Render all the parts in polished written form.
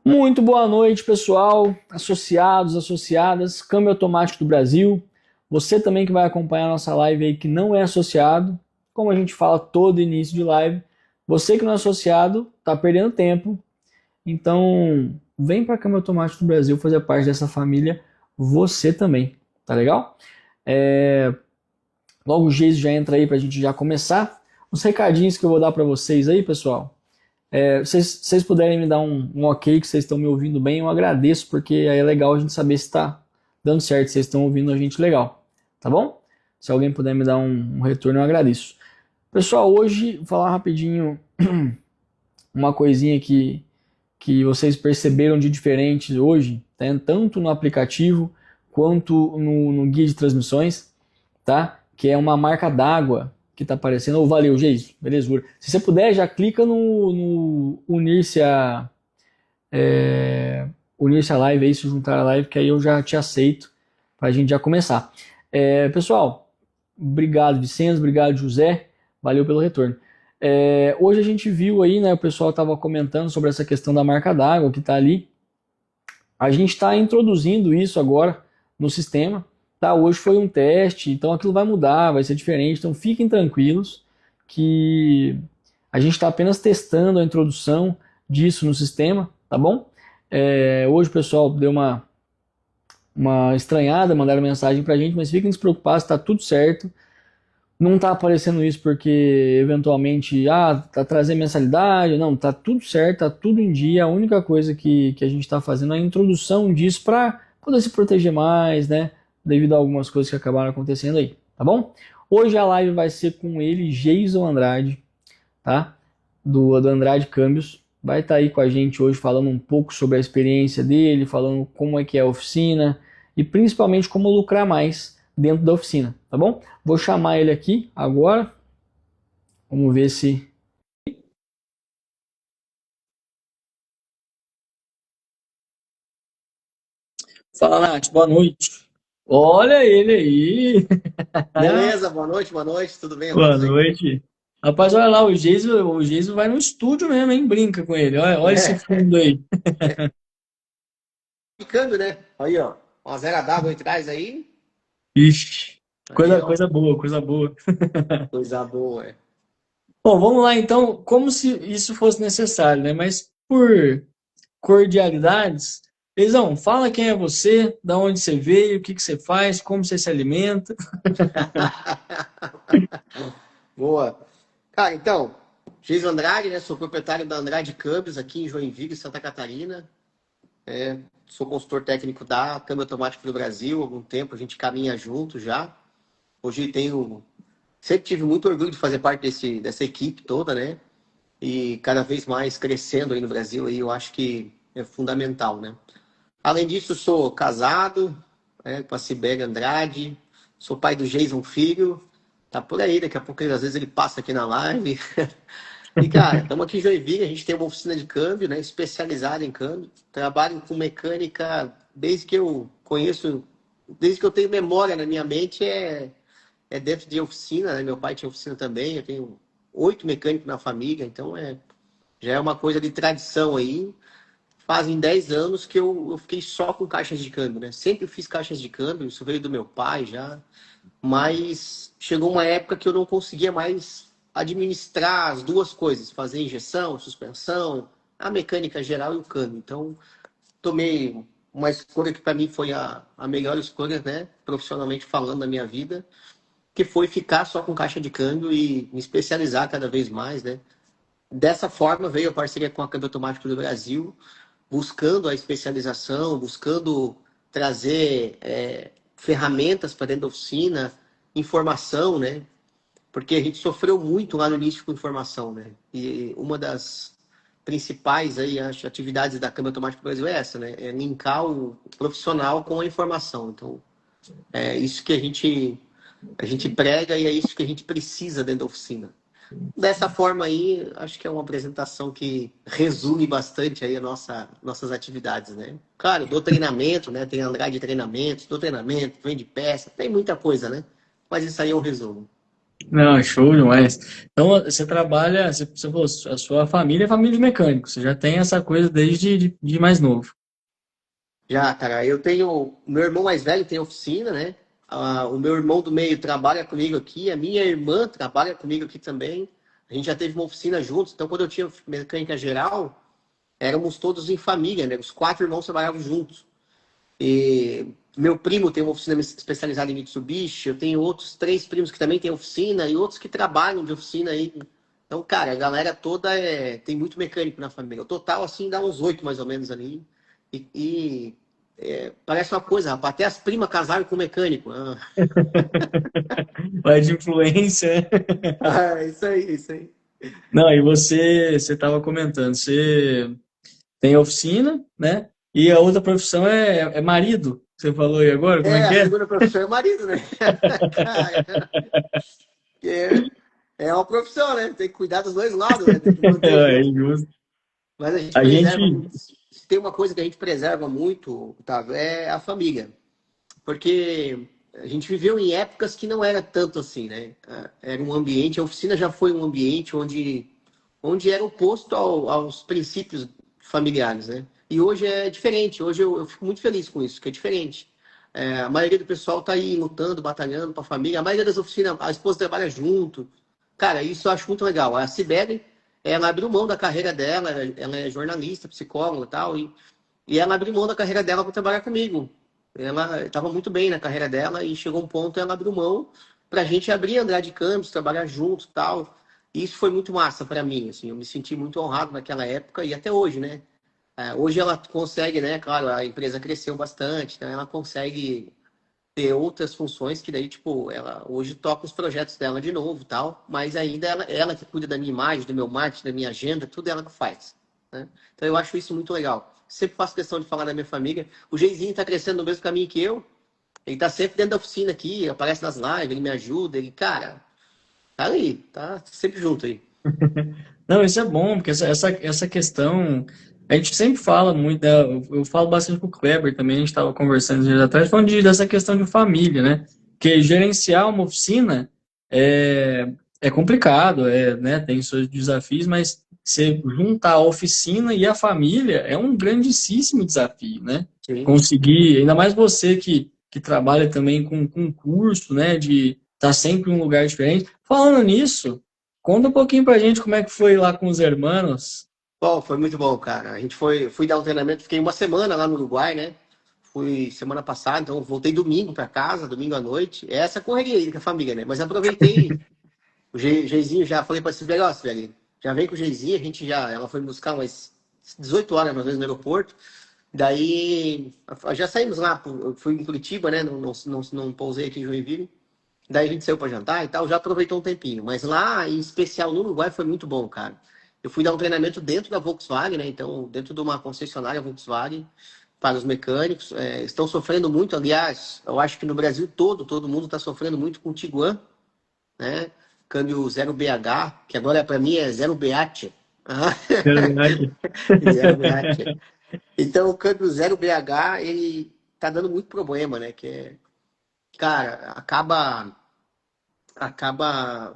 Muito boa noite, pessoal, associados, associadas, Câmbio Automático do Brasil. Você também que vai acompanhar a nossa live aí que não é associado, como a gente fala todo início de live, você que não é associado está perdendo tempo. Então, vem para a Câmbio Automático do Brasil fazer parte dessa família, você também, tá legal? Logo o Geis já entra aí para a gente já começar. Os recadinhos que eu vou dar para vocês aí, pessoal. Vocês puderem me dar um ok que vocês estão me ouvindo bem, eu agradeço, porque aí é legal a gente saber se está dando certo, se vocês estão ouvindo a gente legal, tá bom? Se alguém puder me dar um retorno, eu agradeço. Pessoal, hoje, vou falar rapidinho uma coisinha que vocês perceberam de diferente hoje, tá? Tanto no aplicativo quanto no guia de transmissões, tá? Que é uma marca d'água que está aparecendo. Valeu, Geis, beleza. Se você puder, já clica no unir-se a live aí, se juntar a live, que aí eu já te aceito para a gente já começar. Pessoal, obrigado, Vicenzo, obrigado, José, valeu pelo retorno. Hoje a gente viu aí, né, o pessoal estava comentando sobre essa questão da marca d'água que está ali. A gente está introduzindo isso agora no sistema. Tá, hoje foi um teste, então aquilo vai mudar, vai ser diferente. Então fiquem tranquilos que a gente está apenas testando a introdução disso no sistema, tá bom? Hoje o pessoal deu uma estranhada, mandaram mensagem pra gente, mas fiquem despreocupados, está tudo certo. Não está aparecendo isso porque eventualmente, tá trazendo mensalidade, não, tá tudo certo, tá tudo em dia. A única coisa que a gente está fazendo é a introdução disso para poder se proteger mais, né? Devido a algumas coisas que acabaram acontecendo aí, tá bom? Hoje a live vai ser com ele, Geison Andrade, tá? Do Andrade Câmbios. Vai estar aí com a gente hoje falando um pouco sobre a experiência dele, falando como é que é a oficina e principalmente como lucrar mais dentro da oficina, tá bom? Vou chamar ele aqui agora. Vamos ver se... Fala, Nath, boa noite. Olha ele aí. Beleza, boa noite, tudo bem, Boa rapaz? Aí? noite. Rapaz, olha lá, o Geiso vai no estúdio mesmo, hein? Brinca com ele. Olha esse É, fundo aí. ficando, né? Aí, ó, uma zero d'água atrás aí. Ixi, Aí, coisa, ó, coisa boa, coisa boa. coisa boa, é. Bom, vamos lá então, como se isso fosse necessário, né? Mas por cordialidades, Leizão, fala quem é você, da onde você veio, o que que você faz, como você se alimenta. Boa. Cara, então, Geis Andrade, né? Sou proprietário da Andrade Câmbios aqui em Joinville, Santa Catarina. Sou consultor técnico da Câmbio Automático do Brasil há algum tempo, a gente caminha junto já. Hoje sempre tive muito orgulho de fazer parte dessa equipe toda, né? E cada vez mais crescendo aí no Brasil, aí eu acho que é fundamental, né? Além disso, sou casado, com a Cibele Andrade, sou pai do Jason Filho, tá por aí, daqui a pouco às vezes ele passa aqui na live. E cara, estamos aqui em Joinville, a gente tem uma oficina de câmbio, né, especializada em câmbio. Trabalho com mecânica desde que eu conheço, desde que eu tenho memória na minha mente, é dentro de oficina, né? Meu pai tinha oficina também, eu tenho 8 mecânicos na família, então já é uma coisa de tradição aí. Fazem 10 anos que eu fiquei só com caixas de câmbio, né? Sempre fiz caixas de câmbio, isso veio do meu pai já. Mas chegou uma época que eu não conseguia mais administrar as duas coisas, fazer injeção, suspensão, a mecânica geral e o câmbio. Então, tomei uma escolha que para mim foi a melhor escolha, né? Profissionalmente falando na minha vida, que foi ficar só com caixa de câmbio e me especializar cada vez mais, né? Dessa forma veio a parceria com a Câmbio Automático do Brasil, buscando a especialização, buscando trazer ferramentas para dentro da oficina, informação, né? Porque a gente sofreu muito lá no início com informação, né? E uma das principais aí, acho, atividades da Câmbio Automática do Brasil é essa, né? É linkar o profissional com a informação. Então, é isso que a gente prega e é isso que a gente precisa dentro da oficina. Dessa forma aí, acho que é uma apresentação que resume bastante aí nossas atividades, né? Claro, dou treinamento, né? Tem Andrade Treinamentos, dou treinamento, vende peça, tem muita coisa, né? Mas isso aí é um resumo. Não, show demais. Então, você trabalha, você falou, a sua família é família de mecânicos, você já tem essa coisa desde de mais novo. Já, cara, eu tenho. Meu irmão mais velho tem oficina, né? O meu irmão do meio trabalha comigo aqui, a minha irmã trabalha comigo aqui também. A gente já teve uma oficina juntos, então quando eu tinha mecânica geral, éramos todos em família, né? Os quatro irmãos trabalhavam juntos. E meu primo tem uma oficina especializada em Mitsubishi, eu tenho outros três primos que também têm oficina e outros que trabalham de oficina aí. Então, cara, a galera toda tem muito mecânico na família. O total, assim, dá uns oito mais ou menos ali. Parece uma coisa, rapaz, até as primas casaram com mecânico. Ah, Vai de influência, né? isso aí, isso aí. Não, e você estava comentando, você tem oficina, né? E a outra profissão é marido. Você falou aí agora, como é que A é? segunda profissão é marido, né? Cara, é, é uma profissão, né? Tem que cuidar dos dois lados, né? Tem que manter É junto. injusto. Mas a gente A preserva gente. muito. Se tem uma coisa que a gente preserva muito, Otávio, é a família. Porque a gente viveu em épocas que não era tanto assim, né? Era um ambiente, a oficina já foi um ambiente onde era oposto aos princípios familiares, né? E hoje é diferente. Hoje eu fico muito feliz com isso, que é diferente. A maioria do pessoal tá aí lutando, batalhando para a família. A maioria das oficinas, a esposa trabalha junto. Cara, isso eu acho muito legal. A Cibele, ela abriu mão da carreira dela, ela é jornalista, psicóloga e tal, e ela abriu mão da carreira dela para trabalhar comigo. Ela estava muito bem na carreira dela e chegou um ponto ela abriu mão para a gente abrir Andrade Campos, trabalhar juntos e tal. E isso foi muito massa para mim, assim, eu me senti muito honrado naquela época e até hoje, né? Hoje ela consegue, né? Claro, a empresa cresceu bastante, então ela consegue ter outras funções que daí, tipo, ela hoje toca os projetos dela de novo, tal, mas ainda ela que cuida da minha imagem, do meu marketing, da minha agenda, tudo ela que faz, né? Então eu acho isso muito legal. Sempre faço questão de falar da minha família. O Geizinho tá crescendo no mesmo caminho que eu. Ele tá sempre dentro da oficina aqui, aparece nas lives, ele me ajuda, ele, cara, tá aí, tá sempre junto aí. Não, isso é bom, porque essa questão. A gente sempre fala muito, né? Eu falo bastante com o Kleber também, a gente estava conversando dias atrás, falando dessa questão de família, né? Que gerenciar uma oficina é complicado, né? Tem seus desafios, mas você juntar a oficina e a família é um grandíssimo desafio, né? Sim. Conseguir, ainda mais você que trabalha também com curso, né? De estar sempre em um lugar diferente. Falando nisso. Conta um pouquinho pra gente como é que foi lá com os hermanos. Bom, foi muito bom, cara. A gente fui dar um treinamento, fiquei uma semana lá no Uruguai, né? Fui semana passada, então voltei domingo para casa, domingo à noite. É essa correria aí com a família, né? Mas aproveitei o Geizinho, já falei para esse velho, ó, Sibeli, já vem com o Geizinho, a gente já, ela foi me buscar umas 18 horas mais ou menos no aeroporto. Daí já saímos lá, eu fui em Curitiba, né? Não pousei aqui em Joinville. Daí a gente saiu para jantar e tal, já aproveitou um tempinho. Mas lá, em especial no Uruguai, foi muito bom, cara. Eu fui dar um treinamento dentro da Volkswagen, né? Então, dentro de uma concessionária Volkswagen, para os mecânicos. Estão sofrendo muito, aliás, eu acho que no Brasil todo mundo está sofrendo muito com o Tiguan, né? Câmbio 0BH, que agora para mim é 0BH. Ah, Verdade. 0BH. Então, o câmbio 0BH, ele tá dando muito problema, né? Cara, acaba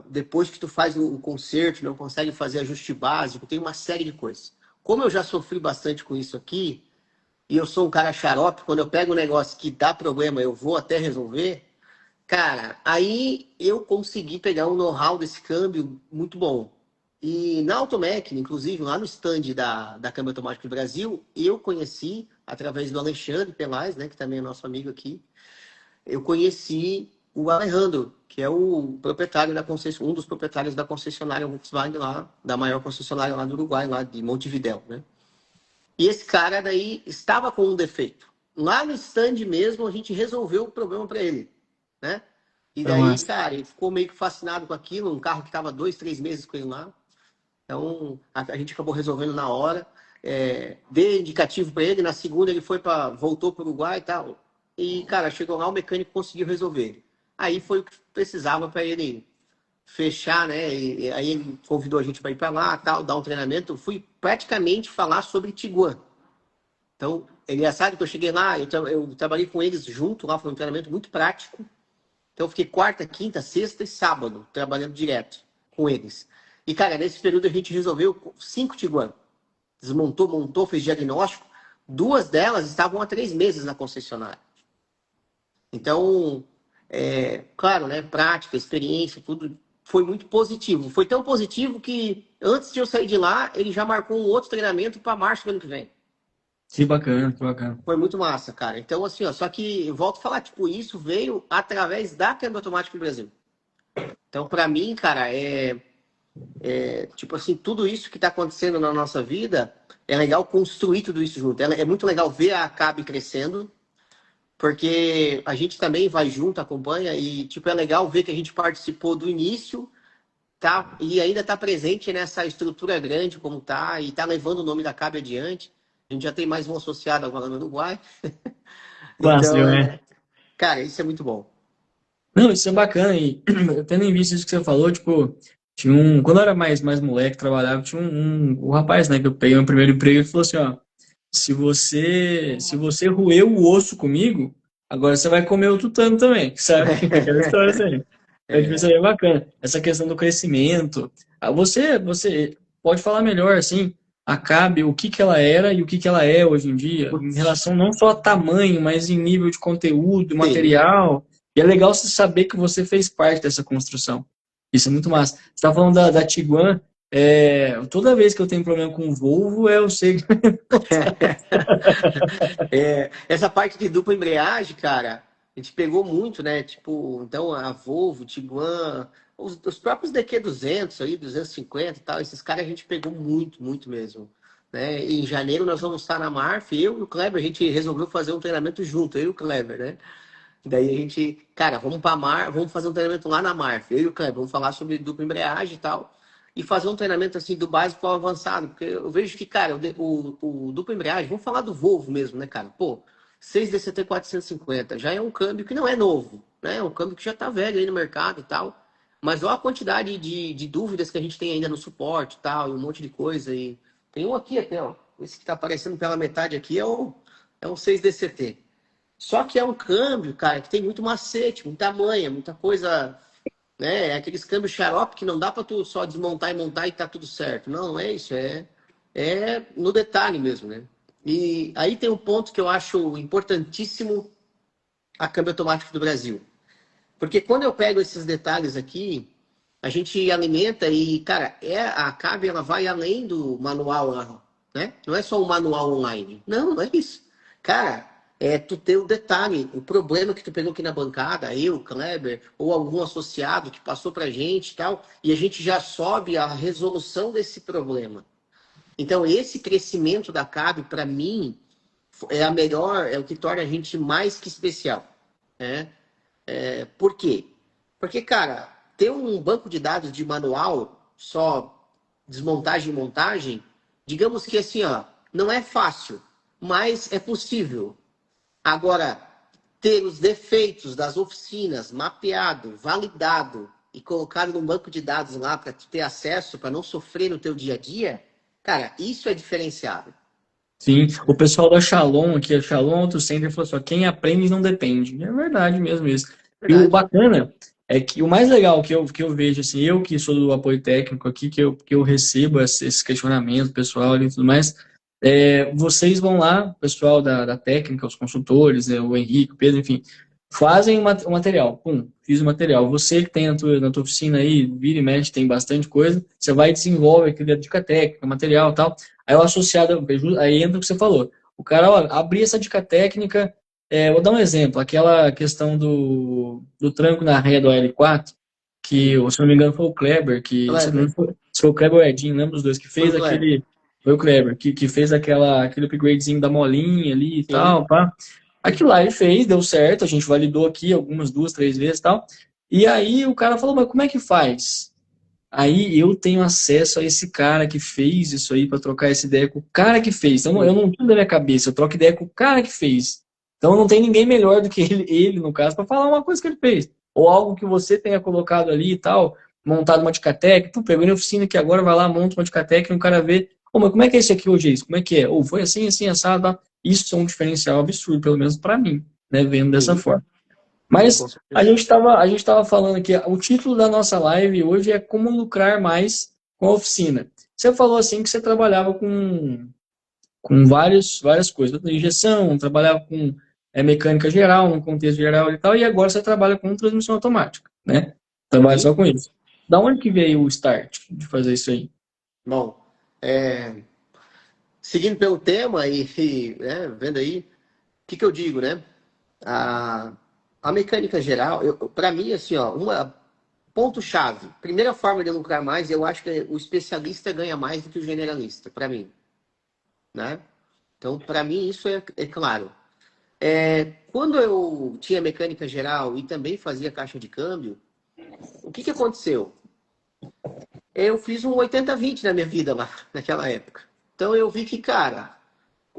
depois que tu faz o conserto, não consegue fazer ajuste básico, tem uma série de coisas. Como eu já sofri bastante com isso aqui, e eu sou um cara xarope, quando eu pego um negócio que dá problema, eu vou até resolver, cara, aí eu consegui pegar um know-how desse câmbio muito bom. E na Automec, inclusive lá no stand da Câmbio Automático do Brasil, eu conheci, através do Alexandre Pelaz, né, que também é nosso amigo aqui, eu conheci o Alejandro, que é o proprietário da concessionária, um dos proprietários da concessionária Volkswagen lá, da maior concessionária lá do Uruguai, lá de Montevidéu, né? E esse cara daí estava com um defeito. Lá no stand mesmo, a gente resolveu o problema para ele, né? E Foi daí, massa. cara, ele ficou meio que fascinado com aquilo, um carro que estava 2, 3 meses com ele lá. Então, a gente acabou resolvendo na hora. Dei indicativo para ele, na segunda ele voltou para o Uruguai e tal. E, cara, chegou lá, o mecânico conseguiu resolver. Aí foi o que precisava para ele fechar, né? E aí ele convidou a gente para ir para lá, tal, dar um treinamento. Eu fui praticamente falar sobre Tiguan. Então, é engraçado que eu cheguei lá, eu trabalhei com eles junto lá, foi um treinamento muito prático. Então eu fiquei quarta, quinta, sexta e sábado trabalhando direto com eles. E, cara, nesse período a gente resolveu 5 Tiguan. Desmontou, montou, fez diagnóstico. 2 delas estavam há 3 meses na concessionária. Então, claro, né, prática, experiência, tudo foi muito positivo. Foi tão positivo que antes de eu sair de lá, ele já marcou um outro treinamento para março do ano que vem. Que bacana, que bacana. Foi muito massa, cara. Então, assim, ó, só que eu volto a falar, tipo, isso veio através da câmbio automático no Brasil. Então, para mim, cara, tipo assim, tudo isso que está acontecendo na nossa vida, é legal construir tudo isso junto. É muito legal ver a CAB crescendo, porque a gente também vai junto, acompanha, e tipo, é legal ver que a gente participou do início, tá? E ainda está presente nessa estrutura grande como tá, e está levando o nome da CAB adiante. A gente já tem mais um associado agora no Uruguai. Massa, Então, né? cara, isso é muito bom. Não, isso é bacana. E tendo em vista isso que você falou, tipo, tinha quando eu era mais moleque, trabalhava, tinha um rapaz, né, que eu peguei meu primeiro emprego, ele falou assim, ó, se você roer o osso comigo, agora você vai comer o tutano também, sabe? Aquela história assim. Então, tipo, isso É, aí é bacana. Essa questão do crescimento. Você pode falar melhor, assim, a CAB, o que que ela era e o que que ela é hoje em dia, em putz, relação não só a tamanho, mas em nível de conteúdo, sim. material. E é legal você saber que você fez parte dessa construção. Isso é muito massa. Você está falando da Tiguan, toda vez que eu tenho problema com o Volvo, eu sei que Essa parte de dupla embreagem, cara, a gente pegou muito, né? Tipo, então a Volvo, Tiguan, os próprios DQ200 aí, 250 e tal, esses caras a gente pegou muito, muito mesmo. Né? E em janeiro nós vamos estar na Marf, eu e o Kleber, a gente resolveu fazer um treinamento junto, eu e o Kleber, né? Daí a gente, cara, vamos para Mar, vamos fazer um treinamento lá na Marf. Eu e o Kleber, vamos falar sobre dupla embreagem e tal. E fazer um treinamento assim do básico ao avançado. Porque eu vejo que, cara, o dupla embreagem, vamos falar do Volvo mesmo, né, cara? Pô, 6DCT 450 já é um câmbio que não é novo, né? É um câmbio que já tá velho aí no mercado e tal. Mas olha a quantidade de dúvidas que a gente tem ainda no suporte e tal, e um monte de coisa. E tem um aqui até, ó. Esse que tá aparecendo pela metade aqui é um 6DCT. Só que é um câmbio, cara, que tem muito macete, muita manha, muita coisa, né? É aqueles câmbios xarope que não dá para tu só desmontar e montar e tá tudo certo. Não, não é isso, é no detalhe mesmo, né? E aí tem um ponto que eu acho importantíssimo a câmbio automático do Brasil. Porque quando eu pego esses detalhes aqui, a gente alimenta e, cara, a CAB ela vai além do manual, né? Não é só um manual online. Não, não é isso. Cara, tu ter o detalhe, o problema que tu pegou aqui na bancada, eu, Kleber, ou algum associado que passou pra gente e tal, e a gente já sobe a resolução desse problema. Então, esse crescimento da CAB, para mim, é a melhor, é o que torna a gente mais que especial, né? Por quê? Porque, cara, ter um banco de dados de manual, só desmontagem e montagem, digamos que assim, ó, não é fácil, mas é possível. Agora, ter os defeitos das oficinas mapeado, validado e colocado num banco de dados lá para ter acesso, para não sofrer no teu dia a dia, cara, isso é diferenciado. sim. O pessoal da Shalom aqui, a Shalom Auto Center, falou assim, ó, quem aprende não depende. É verdade mesmo isso. E o Verdade. bacana é que o mais legal que eu vejo, assim, eu que sou do apoio técnico aqui, que eu recebo esses questionamentos pessoal e tudo mais, vocês vão lá, o pessoal da técnica, os consultores, o Henrique, o Pedro, enfim, fazem o material. Pum, fiz o material. Você que tem na tua oficina aí, vira e mexe, tem bastante coisa, você vai e desenvolve aquele dica técnica, material e tal. Aí o associado, aí entra o que você falou. O cara, ó, abrir essa dica técnica, vou dar um exemplo, aquela questão do tranco na ré do L4, que, Sim. se não me engano, foi o Kleber, se não Kleber. foi, se foi o Kleber ou o Edinho, lembra dos dois, que Foi o fez Kleber. aquele, foi o Kleber, que fez aquele upgradezinho da molinha ali e Sim. tal, pá. Aquilo lá ele fez, deu certo, a gente validou aqui algumas 2, 3 vezes e tal. E aí o cara falou, mas como é que faz? Aí eu tenho acesso a esse cara que fez isso aí para trocar essa ideia com o cara que fez. Então eu Sim. não tiro da minha cabeça, eu troco ideia com o cara que fez. Então não tem ninguém melhor do que ele no caso, para falar uma coisa que ele fez. Ou algo que você tenha colocado ali e tal, montado uma Ticatec. Pô, pegou na oficina que agora vai lá, monta uma Ticatec e um cara vê. Ô, mas como é que é isso aqui hoje? Isso? Como é que é? Ou foi assim, assim, assado. Tá? Isso é um diferencial absurdo, pelo menos para mim, né? Vendo dessa Sim. forma. Sim, com Mas a certeza. gente estava a gente tava falando aqui, o título da nossa live hoje é Como Lucrar Mais com a Oficina. Você falou assim que você trabalhava com várias coisas, injeção, trabalhava com mecânica geral, no contexto geral e tal, e agora você trabalha com transmissão automática, né? Trabalha só Sim. com isso. Da onde que veio o start de fazer isso aí? Bom, é, seguindo pelo tema né, vendo aí, o que eu digo, né? A, a mecânica geral, para mim, assim, ó, uma ponto-chave. Primeira forma de lucrar mais, eu acho que o especialista ganha mais do que o generalista, para mim, né? Então, para mim, isso é claro. Quando eu tinha mecânica geral e também fazia caixa de câmbio, o que aconteceu? Eu fiz um 80-20 na minha vida lá, naquela época. Então, eu vi que, cara,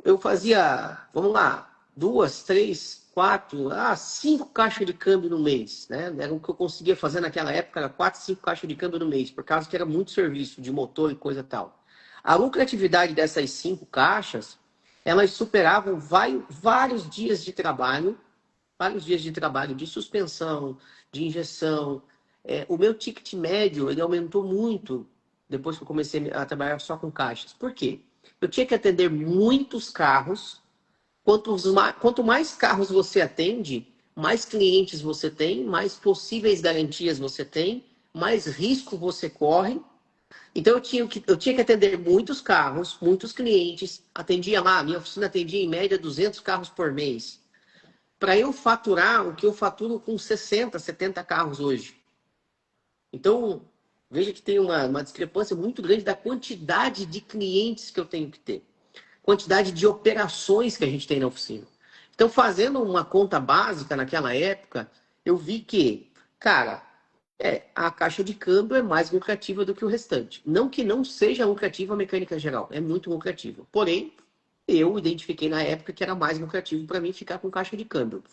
eu fazia, vamos lá, 2, 3, 4, 5 caixas de câmbio no mês, né? Era o que eu conseguia fazer naquela época, era 4, 5 caixas de câmbio no mês, por causa que era muito serviço de motor e coisa tal. A lucratividade dessas 5 caixas, elas superavam vários dias de trabalho, de suspensão, de injeção. O meu ticket médio, ele aumentou muito depois que eu comecei a trabalhar só com caixas. Por quê? Eu tinha que atender muitos carros. Quanto mais carros você atende, mais clientes você tem, mais possíveis garantias você tem, mais risco você corre. Então eu tinha que atender muitos carros, muitos clientes. Atendia lá, minha oficina atendia em média 200 carros por mês. Para eu faturar o que eu faturo com 60, 70 carros hoje. Então, veja que tem uma discrepância muito grande da quantidade de clientes que eu tenho que ter, quantidade de operações que a gente tem na oficina. Então, fazendo uma conta básica naquela época, eu vi que, cara, a caixa de câmbio é mais lucrativa do que o restante. Não que não seja lucrativa a mecânica geral, é muito lucrativa. Porém, eu identifiquei na época que era mais lucrativo para mim ficar com caixa de câmbio.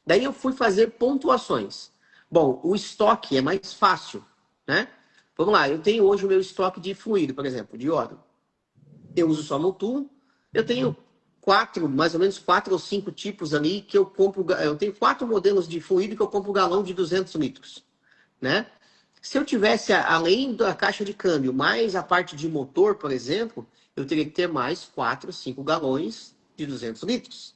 Daí eu fui fazer pontuações. Bom, o estoque é mais fácil, né? Vamos lá, eu tenho hoje o meu estoque de fluido, por exemplo, de óleo. Eu uso só Motul. Eu tenho mais ou menos 4 ou 5 tipos ali que eu compro. Eu tenho 4 modelos de fluido que eu compro galão de 200 litros, né? Se eu tivesse, além da caixa de câmbio, mais a parte de motor, por exemplo, eu teria que ter mais 4, 5 galões de 200 litros,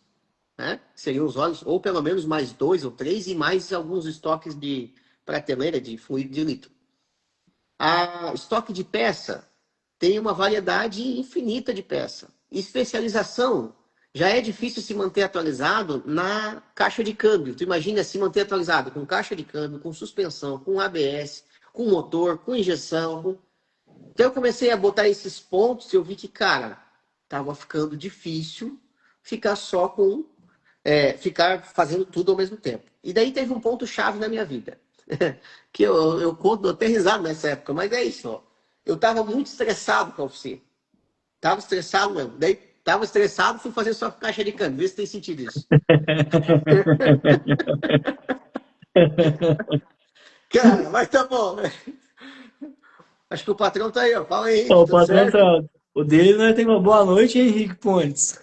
né? Seriam os óleos, ou pelo menos mais 2 ou 3 e mais alguns estoques de prateleira de fluido de litro. A estoque de peça tem uma variedade infinita de peça. Especialização já é difícil se manter atualizado na caixa de câmbio. Tu imagina se manter atualizado com caixa de câmbio, com suspensão, com ABS, com motor, com injeção. Então eu comecei a botar esses pontos e eu vi que, cara, tava ficando difícil ficar só com ficar fazendo tudo ao mesmo tempo. E daí teve um ponto chave na minha vida. Que eu conto até risado nessa época, mas é isso, ó. Eu tava muito estressado com a oficina. Tava estressado mesmo. Daí tava estressado, fui fazer só caixa de câmbio. Vê se tem sentido isso. Cara, mas tá bom, né? Acho que o patrão tá aí, ó. Fala aí, Henrique, Ó, o tudo patrão certo? tá. O dele, né, tem uma boa noite, Henrique Pontes.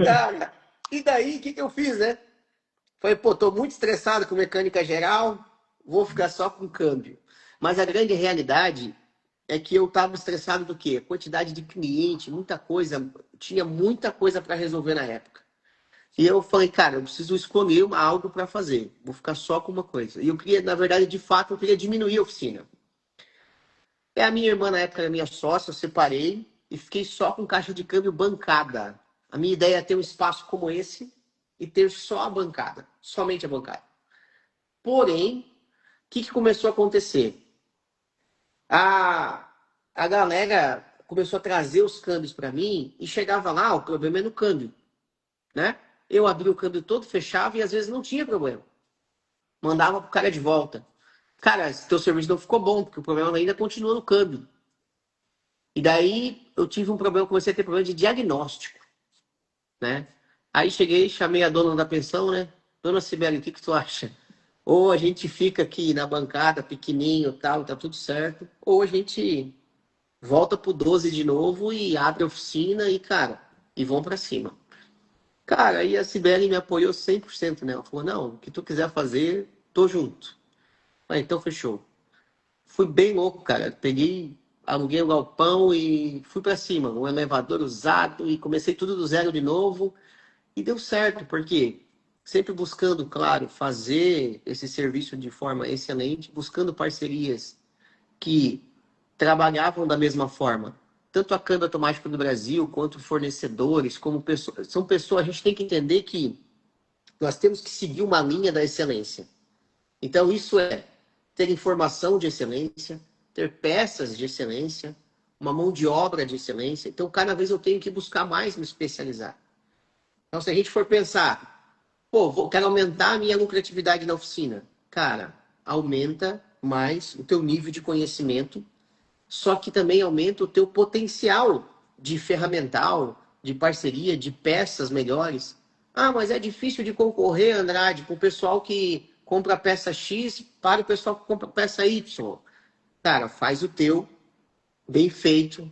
Cara, e daí, o que eu fiz, né? Falei, pô, tô muito estressado com mecânica geral, vou ficar só com câmbio. Mas a grande realidade é que eu tava estressado do quê? Quantidade de cliente, muita coisa, tinha muita coisa para resolver na época. E eu falei, cara, eu preciso escolher algo para fazer. Vou ficar só com uma coisa. E eu queria, na verdade, de fato, eu queria diminuir a oficina. A minha irmã, na época, era minha sócia, eu separei e fiquei só com caixa de câmbio bancada. A minha ideia é ter um espaço como esse e ter só a bancada, somente a bancada. Porém, o que começou a acontecer? A, a galera começou a trazer os câmbios para mim e chegava lá, o problema é no câmbio, né? Eu abria o câmbio todo, fechava e às vezes não tinha problema. Mandava pro cara de volta. Cara, teu serviço não ficou bom, porque o problema ainda continua no câmbio. E daí eu tive um problema, comecei a ter problema de diagnóstico, né? Aí cheguei, chamei a dona da pensão, né? Dona Sibeli, o que tu acha? Ou a gente fica aqui na bancada, pequenininho, tal, tá tudo certo, ou a gente volta pro 12 de novo e abre a oficina e, cara, e vão para cima. Cara, aí a Sibeli me apoiou 100%, né? Ela falou, não, o que tu quiser fazer, tô junto. Ah, então fechou. Fui bem louco, cara. Peguei, aluguei o galpão e fui pra cima. Um elevador usado e comecei tudo do zero de novo. E deu certo, porque sempre buscando, claro, fazer esse serviço de forma excelente, buscando parcerias que trabalhavam da mesma forma. Tanto a Câmbio Automático do Brasil, quanto fornecedores, como pessoas. São pessoas, a gente tem que entender que nós temos que seguir uma linha da excelência. Então, isso é ter informação de excelência, ter peças de excelência, uma mão de obra de excelência. Então, cada vez eu tenho que buscar mais me especializar. Então, se a gente for pensar, pô, quero aumentar a minha lucratividade na oficina. Cara, aumenta mais o teu nível de conhecimento, só que também aumenta o teu potencial de ferramental, de parceria, de peças melhores. Ah, mas é difícil de concorrer, Andrade, com o pessoal que compra peça X para o pessoal que compra peça Y. Cara, faz o teu, bem feito,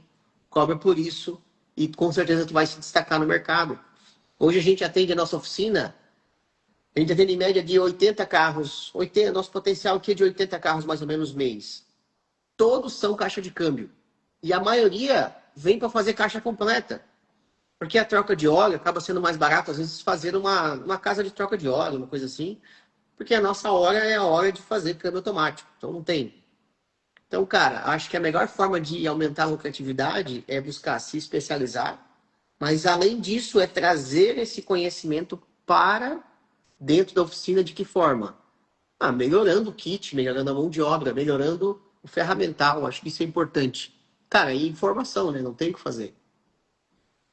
cobra por isso e com certeza tu vai se destacar no mercado. Hoje a gente atende a nossa oficina, a gente atende em média de 80 carros, 80, nosso potencial aqui é de 80 carros mais ou menos mês. Todos são caixa de câmbio. E a maioria vem para fazer caixa completa. Porque a troca de óleo acaba sendo mais barato, às vezes, fazer uma casa de troca de óleo, uma coisa assim. Porque a nossa hora é a hora de fazer câmbio automático. Então não tem. Então, cara, acho que a melhor forma de aumentar a lucratividade é buscar se especializar. Mas, além disso, é trazer esse conhecimento para dentro da oficina de que forma? Ah, melhorando o kit, melhorando a mão de obra, melhorando o ferramental. Acho que isso é importante. Cara, e informação, né? Não tem o que fazer.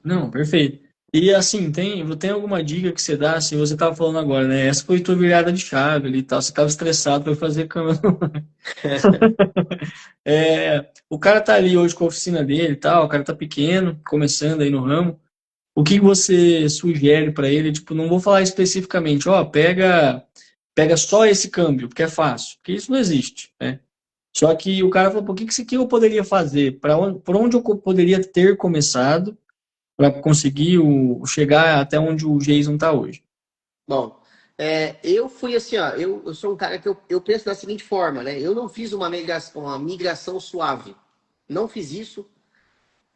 Não, perfeito. E assim, tem alguma dica que você dá, assim, você estava falando agora, né? Essa foi tua virada de chave ali e tal, você estava estressado para fazer câmera. O cara tá ali hoje com a oficina dele e tal, o cara tá pequeno, começando aí no ramo. O que você sugere para ele? Tipo, não vou falar especificamente, ó, pega só esse câmbio, porque é fácil, porque isso não existe, né? Só que o cara falou, por que eu poderia fazer? Por onde eu poderia ter começado para conseguir chegar até onde o Jason está hoje? Bom, eu fui assim, ó. Eu sou um cara que eu penso da seguinte forma, né? Eu não fiz uma migração suave. Não fiz isso.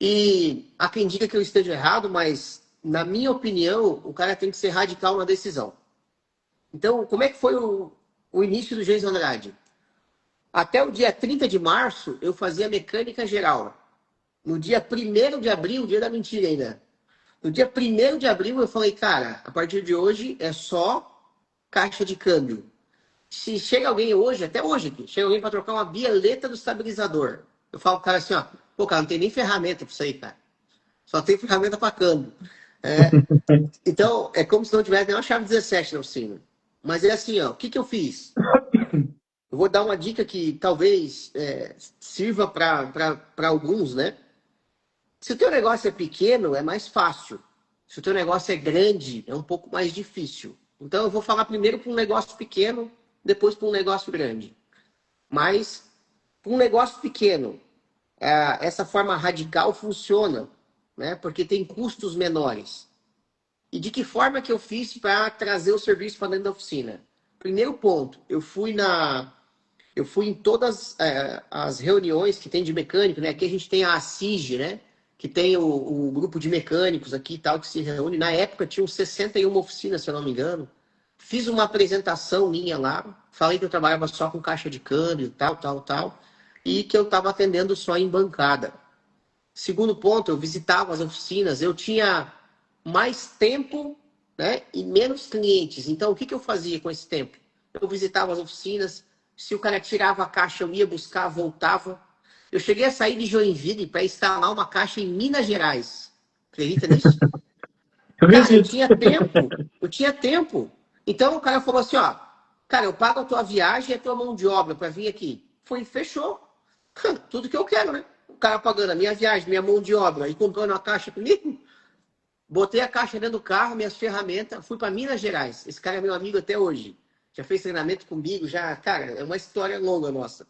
E há quem diga que eu esteja errado, mas, na minha opinião, o cara tem que ser radical na decisão. Então, como é que foi o início do Jason Andrade? Até o dia 30 de março, eu fazia mecânica geral. No dia 1º de abril, dia da mentira ainda. No dia 1º de abril, eu falei, cara, a partir de hoje é só caixa de câmbio. Se chega alguém hoje, até hoje aqui, chega alguém para trocar uma bieleta do estabilizador. Eu falo pro cara assim, ó, pô, cara, não tem nem ferramenta para isso aí, cara. Só tem ferramenta para câmbio. É, então, é como se não tivesse nenhuma chave 17 na oficina. Mas é assim, ó, o que eu fiz? Eu vou dar uma dica que talvez sirva para alguns, né? Se o teu negócio é pequeno, é mais fácil. Se o teu negócio é grande, é um pouco mais difícil. Então, eu vou falar primeiro para um negócio pequeno, depois para um negócio grande. Mas, para um negócio pequeno, essa forma radical funciona, né? Porque tem custos menores. E de que forma que eu fiz para trazer o serviço para dentro da oficina? Primeiro ponto, eu fui em todas as reuniões que tem de mecânico, né? Aqui a gente tem a ACIG, né? Que tem o grupo de mecânicos aqui e tal, que se reúne. Na época tinham 61 oficinas, se eu não me engano. Fiz uma apresentação minha lá, falei que eu trabalhava só com caixa de câmbio, tal, tal, tal, e que eu estava atendendo só em bancada. Segundo ponto, eu visitava as oficinas, eu tinha mais tempo, né, e menos clientes. Então, o que eu fazia com esse tempo? Eu visitava as oficinas, se o cara tirava a caixa, eu ia buscar, voltava. Eu cheguei a sair de Joinville para instalar uma caixa em Minas Gerais. Acredita nisso? Eu Cara, eu acredito. tinha tempo, eu tinha tempo. Então o cara falou assim, ó, cara, eu pago a tua viagem e a tua mão de obra para vir aqui. Foi, fechou. Tudo que eu quero, né? O cara pagando a minha viagem, minha mão de obra e comprando uma caixa comigo. Botei a caixa dentro do carro, minhas ferramentas, fui para Minas Gerais. Esse cara é meu amigo até hoje. Já fez treinamento comigo, já, cara, é uma história longa nossa.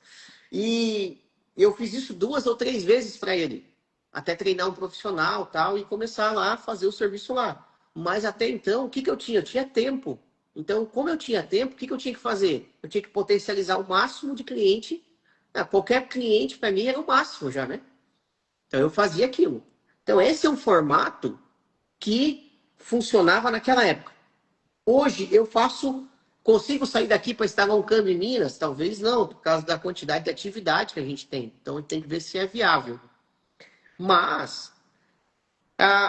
E eu fiz isso 2 ou 3 vezes para ele, até treinar um profissional, tal, e começar lá a fazer o serviço lá. Mas até então, o que que eu tinha? Eu tinha tempo. Então, como eu tinha tempo, o que que eu tinha que fazer? Eu tinha que potencializar o máximo de cliente. Qualquer cliente, para mim, era o máximo já, né? Então, eu fazia aquilo. Então, esse é um formato que funcionava naquela época. Hoje, eu faço... Consigo sair daqui para instalar um câmbio em Minas? Talvez não, por causa da quantidade de atividade que a gente tem. Então, a gente tem que ver se é viável. Mas,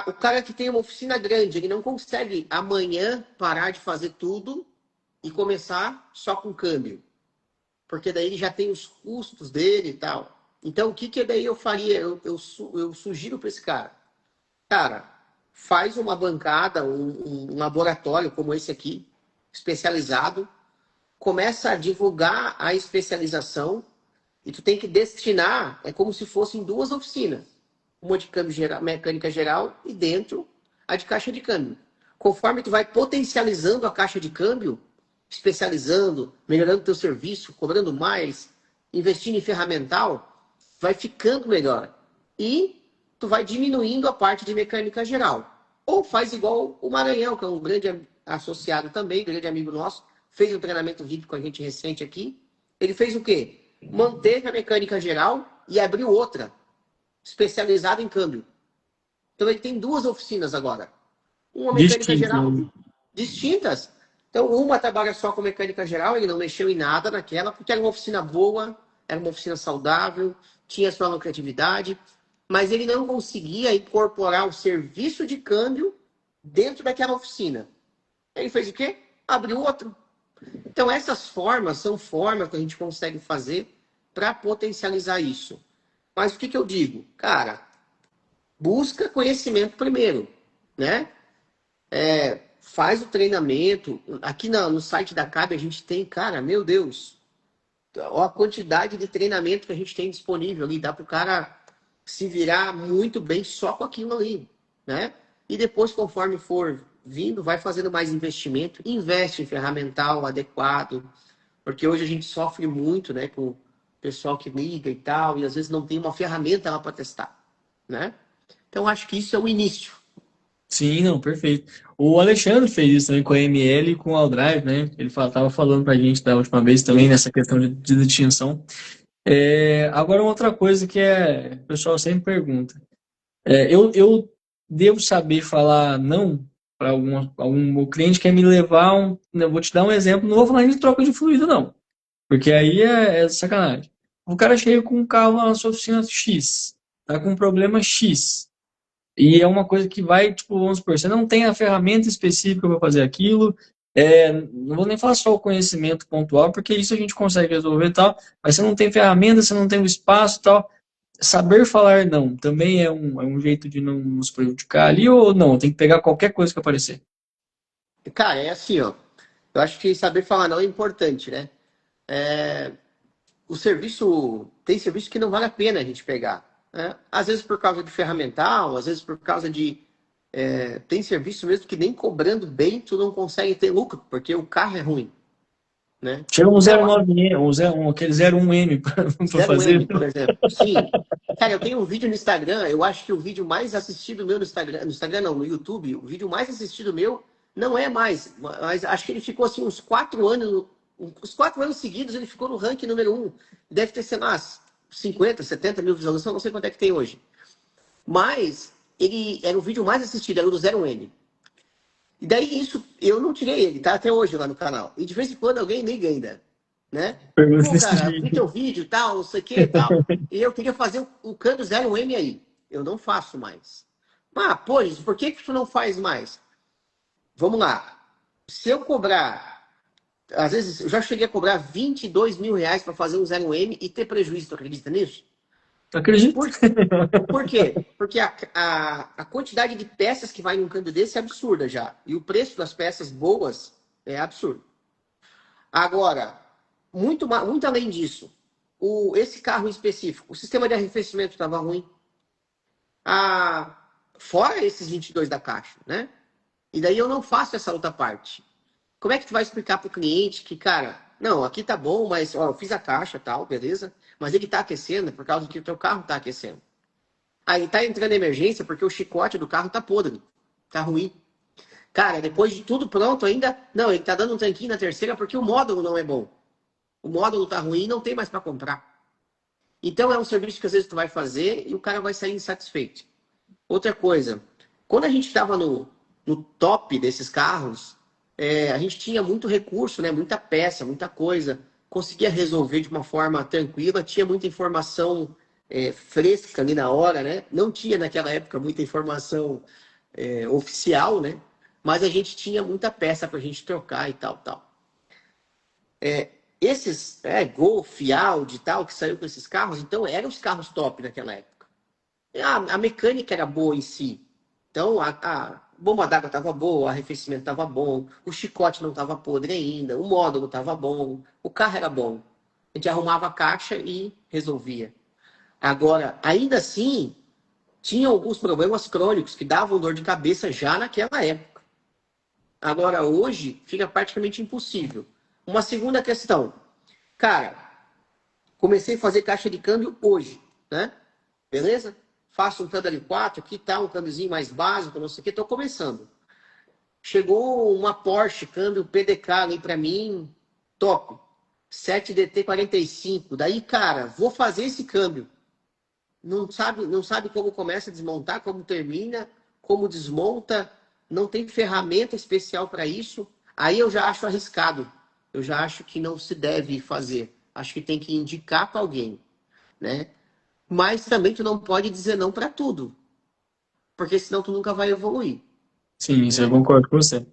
o cara que tem uma oficina grande, ele não consegue amanhã parar de fazer tudo e começar só com câmbio. Porque daí ele já tem os custos dele e tal. Então, o que que daí eu faria? Eu sugiro para esse cara. Cara, faz uma bancada, um laboratório como esse aqui, especializado. Começa a divulgar a especialização e tu tem que destinar, é como se fossem duas oficinas. Uma de câmbio geral, mecânica geral e dentro a de caixa de câmbio. Conforme tu vai potencializando a caixa de câmbio, especializando, melhorando teu serviço, cobrando mais, investindo em ferramental, vai ficando melhor. E tu vai diminuindo a parte de mecânica geral. Ou faz igual o Maranhão, que é um grande associado também, grande amigo nosso, fez um treinamento VIP com a gente recente aqui. Ele fez o quê? Manteve a mecânica geral e abriu outra, especializada em câmbio. Então ele tem duas oficinas agora. Uma mecânica Distinto, geral, né? distintas. Então uma trabalha só com mecânica geral, ele não mexeu em nada naquela, porque era uma oficina boa, era uma oficina saudável, tinha sua lucratividade, mas ele não conseguia incorporar o serviço de câmbio dentro daquela oficina. Ele fez o quê? Abriu outro. Então, essas formas são formas que a gente consegue fazer para potencializar isso. Mas o que que eu digo? Cara, busca conhecimento primeiro, né? Faz o treinamento. Aqui no site da CAB a gente tem, cara, meu Deus, ó, a quantidade de treinamento que a gente tem disponível ali. Dá para o cara se virar muito bem só com aquilo ali, né? E depois, conforme for vindo, vai fazendo mais investimento. Investe em ferramental adequado, porque hoje a gente sofre muito, né, com o pessoal que liga e tal, e às vezes não tem uma ferramenta lá para testar, né? Então, acho que isso é o início. Sim, não, perfeito. O Alexandre fez isso também com a ML e com o Aldrive, né? Ele tava falando pra gente da última vez também nessa questão de distinção. Agora, uma outra coisa que o pessoal sempre pergunta. Eu devo saber falar não para algum cliente quer me levar eu vou te dar um exemplo, não vou falar de troca de fluido, não. Porque aí é sacanagem. O cara chega com um carro lá na sua oficina X, tá com um problema X. E é uma coisa que vai, tipo, vamos supor, você não tem a ferramenta específica para fazer aquilo. Não vou nem falar só o conhecimento pontual, porque isso a gente consegue resolver e tal, mas você não tem ferramenta, você não tem o espaço e tal. Saber falar não também é um jeito de não nos prejudicar ali, ou não? Tem que pegar qualquer coisa que aparecer. Cara, é assim, ó. Eu acho que saber falar não é importante, né? É, o serviço, tem serviço que não vale a pena a gente pegar, né? Às vezes por causa de ferramental, às vezes por causa de... tem serviço mesmo que nem cobrando bem, tu não consegue ter lucro, porque o carro é ruim, né? Chega um Cara, 09M, aquele 01M para fazer. 0M, por exemplo. Sim. Cara, eu tenho um vídeo no Instagram, eu acho que o vídeo mais assistido meu no Instagram não, no YouTube, o vídeo mais assistido meu não é mais, mas acho que ele ficou assim uns 4 anos seguidos ele ficou no ranking número 1. Deve ter, sei lá, 50, 70 mil visualizações, não sei quanto é que tem hoje. Mas ele era o vídeo mais assistido, era o do 0M. E daí isso, eu não tirei ele, tá até hoje lá no canal. E de vez em quando alguém liga ainda, né? Pergunta Pô, desse cara, vi jeito. teu vídeo e tal, não sei o que e tal. E eu queria fazer o câmbio 0M aí. Eu não faço mais. Ah, pô, gente, por que que tu não faz mais? Vamos lá. Se eu cobrar, às vezes eu já cheguei a cobrar 22 mil reais para fazer um 0M e ter prejuízo, tu acredita nisso? Acredito. Por, por quê? Porque a quantidade de peças que vai num câmbio desse é absurda já. E o preço das peças boas é absurdo. Agora, muito além disso, esse carro em específico, o sistema de arrefecimento estava ruim. Ah, fora esses 22 da caixa, né? E daí eu não faço essa outra parte. Como é que tu vai explicar para o cliente que, cara, não, aqui tá bom, mas ó, eu fiz a caixa tal, beleza? Mas ele tá aquecendo por causa que o teu carro tá aquecendo. Aí tá entrando emergência porque o chicote do carro tá podre, tá ruim. Cara, depois de tudo pronto ainda, não, ele tá dando um tanquinho na terceira porque o módulo não é bom. O módulo tá ruim e não tem mais para comprar. Então é um serviço que às vezes tu vai fazer e o cara vai sair insatisfeito. Outra coisa, quando a gente estava no top desses carros, a gente tinha muito recurso, né? Muita peça, muita coisa. Conseguia resolver de uma forma tranquila, tinha muita informação fresca ali na hora, né? Não tinha naquela época muita informação oficial, né? Mas a gente tinha muita peça para a gente trocar e tal, tal. Esses Golf, Audi e tal, que saiu com esses carros, então eram os carros top naquela época. A mecânica era boa em si. Então, a bomba d'água estava boa, o arrefecimento estava bom, o chicote não estava podre ainda, o módulo estava bom, o carro era bom. A gente arrumava a caixa e resolvia. Agora, ainda assim, tinha alguns problemas crônicos que davam dor de cabeça já naquela época. Agora, hoje, fica praticamente impossível. Uma segunda questão. Cara, comecei a fazer caixa de câmbio hoje, né? Beleza? Faço um câmbio L4, aqui tá um câmbiozinho mais básico, não sei o que, tô começando. Chegou uma Porsche, câmbio PDK ali pra mim, top. 7DT45. Daí, cara, vou fazer esse câmbio. Não sabe como começa a desmontar, como termina, como desmonta, não tem ferramenta especial para isso. Aí eu já acho arriscado. Eu já acho que não se deve fazer. Acho que tem que indicar para alguém, né? Mas também tu não pode dizer não para tudo, porque senão tu nunca vai evoluir, Sim, isso eu né? concordo com você.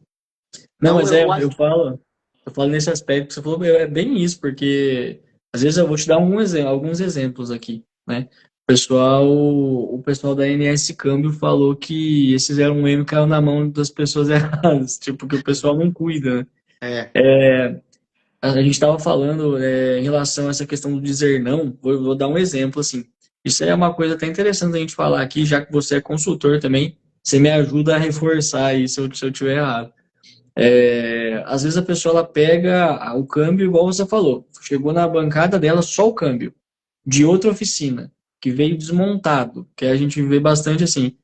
Não, Então mas eu eu acho. falo nesse aspecto que você falou, meu, é bem isso, porque às vezes eu vou te dar alguns exemplos aqui, né? O pessoal da NS Câmbio falou que esses eram um M caiu na mão das pessoas erradas, tipo, que o pessoal não cuida, né? É, A gente estava falando em relação a essa questão do dizer não, vou dar um exemplo, assim. Isso é uma coisa até interessante a gente falar aqui, já que você é consultor também, você me ajuda a reforçar aí se eu tiver errado. Às vezes a pessoa ela pega o câmbio, igual você falou, chegou na bancada dela só o câmbio, de outra oficina, que veio desmontado, que a gente vê bastante assim.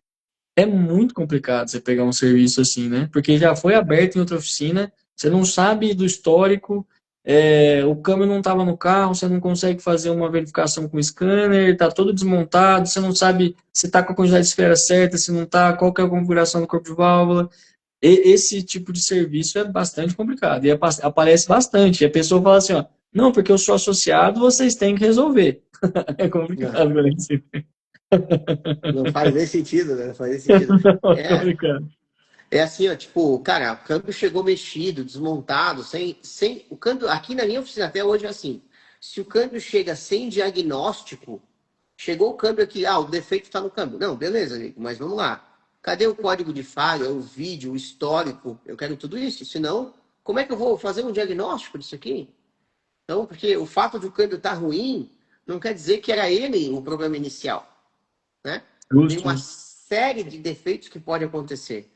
É muito complicado você pegar um serviço assim, né? Porque já foi aberto em outra oficina, você não sabe do histórico, o câmbio não estava no carro, você não consegue fazer uma verificação com o scanner, está todo desmontado, você não sabe se está com a quantidade de esfera certa, se não está, qual que é a configuração do corpo de válvula. Esse tipo de serviço é bastante complicado e aparece bastante. E a pessoa fala assim, ó, não, porque eu sou associado, vocês têm que resolver. É não, complicado, né? não faz nem sentido, né? Não faz nem sentido. É É, complicado. é assim, ó, tipo, cara, o câmbio chegou mexido, desmontado, sem o câmbio, aqui na minha oficina até hoje é assim. Se o câmbio chega sem diagnóstico, chegou o câmbio aqui, o defeito está no câmbio. Não, beleza, amigo, mas vamos lá. Cadê o código de falha, o vídeo, o histórico? Eu quero tudo isso. Senão, como é que eu vou fazer um diagnóstico disso aqui? Então, porque o fato de o câmbio estar ruim não quer dizer que era ele o problema inicial, né? Tem Justo, uma justo. série de defeitos que pode acontecer.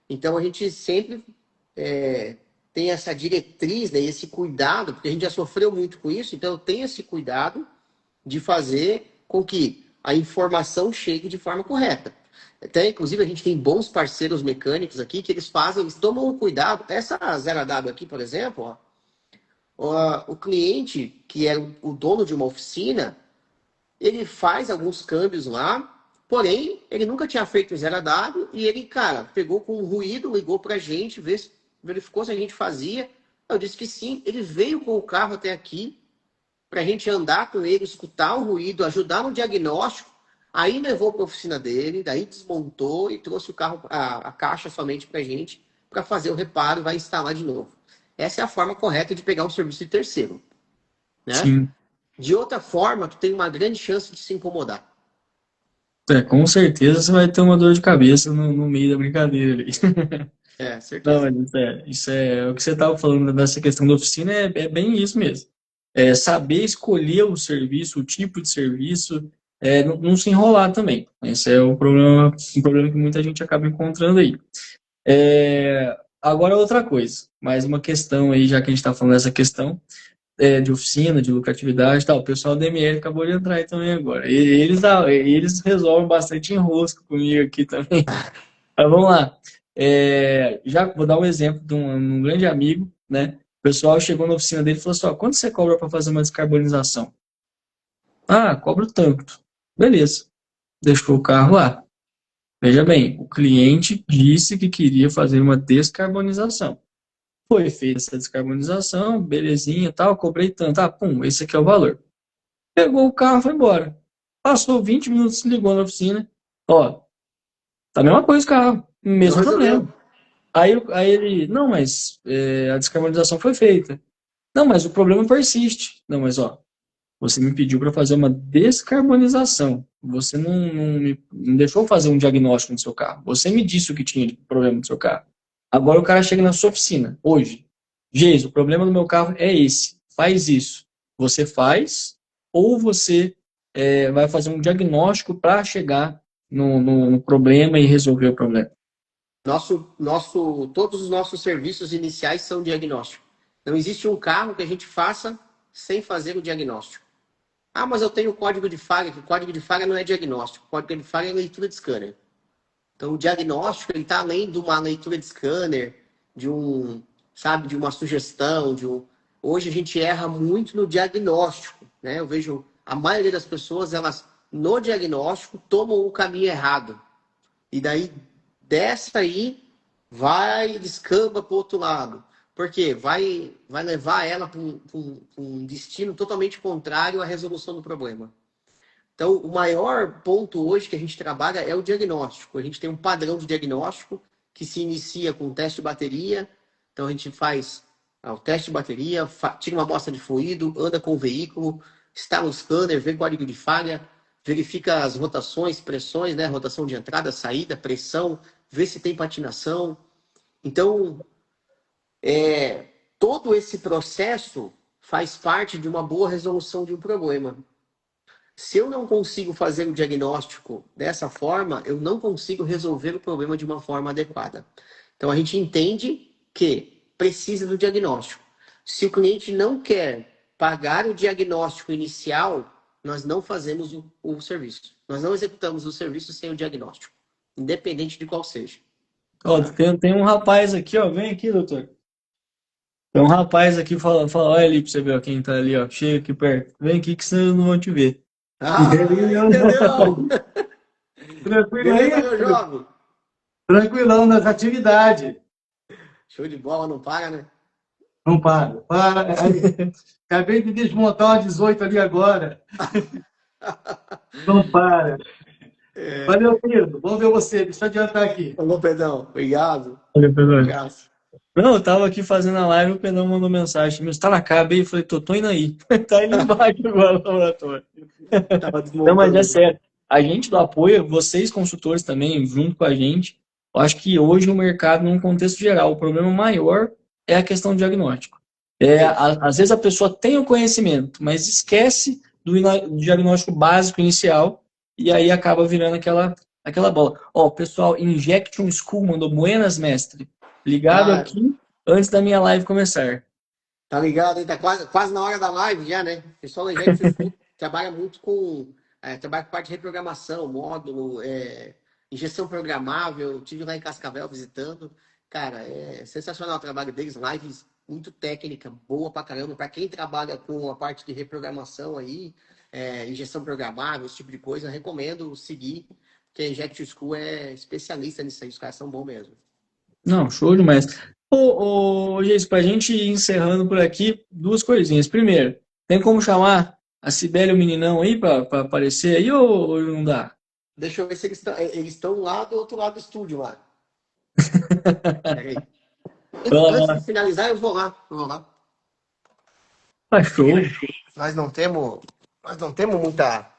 Então, a gente sempre é, tem essa diretriz, né, esse cuidado, porque a gente já sofreu muito com isso, então tem esse cuidado de fazer com que a informação chegue de forma correta. Até, inclusive, a gente tem bons parceiros mecânicos aqui que eles tomam um cuidado. Essa 0W aqui, por exemplo, o cliente, que é o dono de uma oficina, ele faz alguns câmbios lá, porém, ele nunca tinha feito 0W e ele, cara, pegou com um ruído, ligou pra gente, verificou se a gente fazia. Eu disse que sim. Ele veio com o carro até aqui, para a gente andar com ele, escutar o ruído, ajudar no diagnóstico. Aí levou para a oficina dele, daí desmontou e trouxe o carro, a caixa somente para a gente, para fazer o reparo e vai instalar de novo. Essa é a forma correta de pegar um serviço de terceiro, né? Sim. De outra forma, tu tem uma grande chance de se incomodar. Com certeza você vai ter uma dor de cabeça no meio da brincadeira ali. É, Não, certeza. mas isso é o que você estava falando dessa questão da oficina, é bem isso mesmo. Saber escolher o serviço, o tipo de serviço, não se enrolar também. Esse é um problema que muita gente acaba encontrando aí. Agora outra coisa, mais uma questão aí, já que a gente está falando dessa questão de oficina, de lucratividade e tal. O pessoal da ML acabou de entrar aí também agora. E eles resolvem bastante enrosco comigo aqui também. Mas vamos lá. Já vou dar um exemplo de um grande amigo, né? O pessoal chegou na oficina dele e falou assim, ó, quanto você cobra para fazer uma descarbonização? Ah, cobro tanto. Beleza. Deixou o carro lá. Veja bem, o cliente disse que queria fazer uma descarbonização. Foi feita essa descarbonização, belezinha, tal, cobrei tanto. Ah, pum, esse aqui é o valor. Pegou o carro e foi embora. Passou 20 minutos, se ligou na oficina. Ó, tá a mesma coisa o carro, Não mesmo resolveu. problema. Aí ele, não, mas a descarbonização foi feita. Não, mas o problema persiste. Não, mas ó, você me pediu para fazer uma descarbonização. Você não deixou fazer um diagnóstico no seu carro. Você me disse o que tinha de problema no seu carro. Agora o cara chega na sua oficina, hoje. Geis, o problema do meu carro é esse. Faz isso. Você faz ou você vai fazer um diagnóstico para chegar no problema e resolver o problema. Todos os nossos serviços iniciais são diagnóstico. Não existe um carro que a gente faça sem fazer o diagnóstico. Ah, mas eu tenho o código de falha, que o código de falha não é diagnóstico. O código de falha é leitura de scanner. Então, o diagnóstico está além de uma leitura de scanner, de uma sugestão, Hoje a gente erra muito no diagnóstico, né? Eu vejo a maioria das pessoas, elas no diagnóstico tomam o caminho errado. E daí, dessa aí, vai e descamba para o outro lado. Por quê? Vai levar ela para um destino totalmente contrário à resolução do problema. Então, o maior ponto hoje que a gente trabalha é o diagnóstico. A gente tem um padrão de diagnóstico que se inicia com o teste de bateria. Então, a gente faz o teste de bateria, tira uma amostra de fluido, anda com o veículo, instala o scanner, vê código de falha, verifica as rotações, pressões, né? Rotação de entrada, saída, pressão, vê se tem patinação. Então, todo esse processo faz parte de uma boa resolução de um problema. Se eu não consigo fazer o diagnóstico dessa forma, eu não consigo resolver o problema de uma forma adequada. Então, a gente entende que precisa do diagnóstico. Se o cliente não quer pagar o diagnóstico inicial, nós não fazemos o serviço. Nós não executamos o serviço sem o diagnóstico, independente de qual seja. Ó, tem um rapaz aqui, ó, vem aqui, doutor. Tem um rapaz aqui, olha ali pra você ver ó, quem tá ali, ó, chega aqui perto. Vem aqui que senão eu não vão te ver. Entendeu? Tranquilo aí? Beleza, meu jovem? Tranquilão nas atividades. Show de bola, não para, né? Não para. Acabei de desmontar uma 18 ali agora. Não para. Valeu, querido. Vamos ver você. Deixa eu adiantar aqui. Alô, Pedrão. Obrigado. Olha, Pedro. Obrigado. Não, eu tava aqui fazendo a live, o Pedrão mandou mensagem. Você tá na caba aí? Eu falei, tô indo aí. Tá aí embaixo agora no laboratório. Não, mas é sério. A gente do apoio, vocês consultores também, junto com a gente, eu acho que hoje no mercado, num contexto geral, o problema maior é a questão do diagnóstico. Às vezes a pessoa tem o conhecimento, mas esquece do diagnóstico básico inicial e aí acaba virando aquela bola. Ó, o pessoal, Injection School mandou buenas, mestre. Ligado aqui antes da minha live começar. Tá ligado, hein? Tá quase na hora da live já, né? O pessoal da Injection School trabalha muito trabalha com parte de reprogramação, módulo, injeção programável. Tive lá em Cascavel visitando. Cara, é sensacional o trabalho deles, lives muito técnica, boa pra caramba. Pra quem trabalha com a parte de reprogramação aí, injeção programável, esse tipo de coisa, recomendo seguir, porque a Injection School é especialista nisso aí, os caras são bons mesmo. Não, show demais. Geis, pra gente ir encerrando por aqui, duas coisinhas. Primeiro, tem como chamar a Cibele e o meninão aí pra aparecer aí ou não dá? Deixa eu ver se eles estão lá do outro lado do estúdio lá. Peraí. Antes de finalizar, eu vou lá. Tá show. Nós não temos muita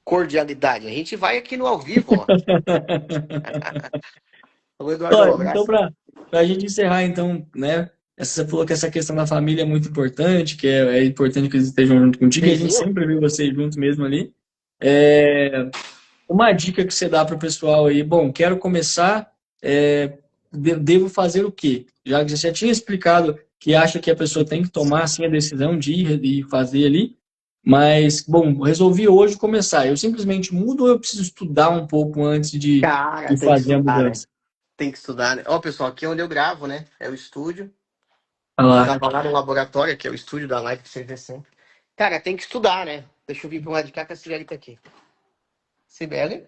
cordialidade. A gente vai aqui no ao vivo, ó. O Eduardo, Então, pra gente encerrar, então, né? Você falou que essa questão da família é muito importante, que é importante que eles estejam junto contigo, e a gente sempre vê vocês juntos mesmo ali. Uma dica que você dá para o pessoal aí, bom, quero começar, devo fazer o quê? Já que você já tinha explicado que acha que a pessoa tem que tomar assim, a decisão de ir e fazer ali, mas, bom, resolvi hoje começar. Eu simplesmente mudo ou eu preciso estudar um pouco antes de fazer a mudança? Tem que estudar, né? Ó, pessoal, aqui é onde eu gravo, né? É o estúdio. Olha Vou lá. gravar lá no laboratório, que é o estúdio da live que você vê sempre. Cara, tem que estudar, né? Deixa eu vir para um lado de cá que a Sibeli tá aqui. Sibeli?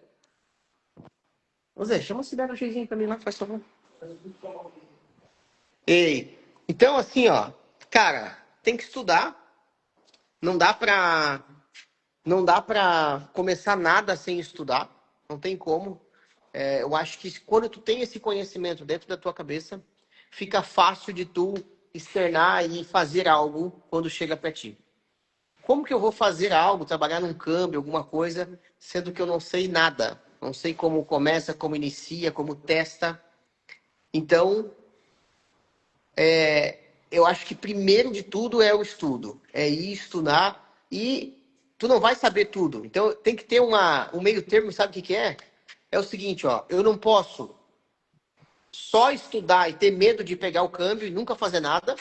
Ô Zé, chama a Sibeli um jeitinho pra mim lá, faz favor. Ei, então assim, ó, cara, tem que estudar. Não dá pra, não dá pra começar nada sem estudar. Não tem como. Eu acho que quando tu tem esse conhecimento dentro da tua cabeça, fica fácil de tu externar e fazer algo quando chega pra ti. Como que eu vou fazer algo, trabalhar num câmbio, alguma coisa, sendo que eu não sei nada? Não sei como começa, como inicia, como testa. Então, eu acho que primeiro de tudo é o estudo. É ir estudar e tu não vai saber tudo. Então, tem que ter um meio termo, sabe o que que é? É o seguinte, ó, eu não posso só estudar e ter medo de pegar o câmbio e nunca fazer nada,